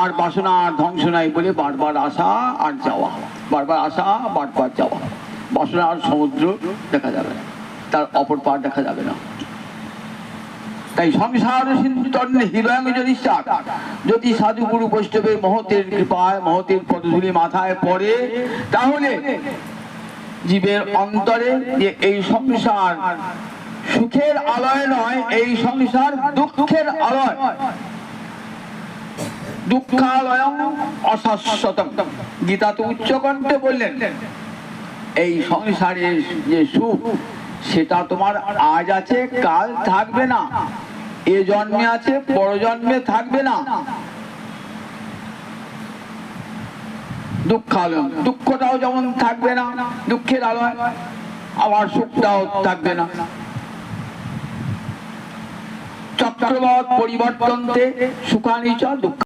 আর বাসনা আর ধ্বংস নাই বলে বারবার আসা আর যাওয়া, বারবার আসা বারবার যাওয়া। বাসনা আর সমুদ্র দেখা যাবে না, তার অপর পার দেখা যাবে না। তাই সংসার সিন্ধুতন্নে হৃদয় যদি যদি সাধুগুরু বৈষ্ণবের মহতের কৃপায় মহতের পদধূলি মাথায় পড়ে, তাহলে জীবের অন্তরে যে এই সংসার সুখের আলয় নয়, এই সংসার দুঃখের আলয়। দুঃখালয়ং অশাশ্বতম, গীতা তো উচ্চকণ্ঠে বললেন এই সংসারের যে সুখ সেটা তোমার আজ আছে কাল থাকবে না, এ জন্মে আছে পর জন্মে থাকবে না। দুঃখালয়, দুঃখটাও যেমন থাকবে না, দুঃখের আলয়, আবার সুখটাও থাকবে না। চক্রবৎ পরিবর্তন্তে সুখানি চ দুঃখ।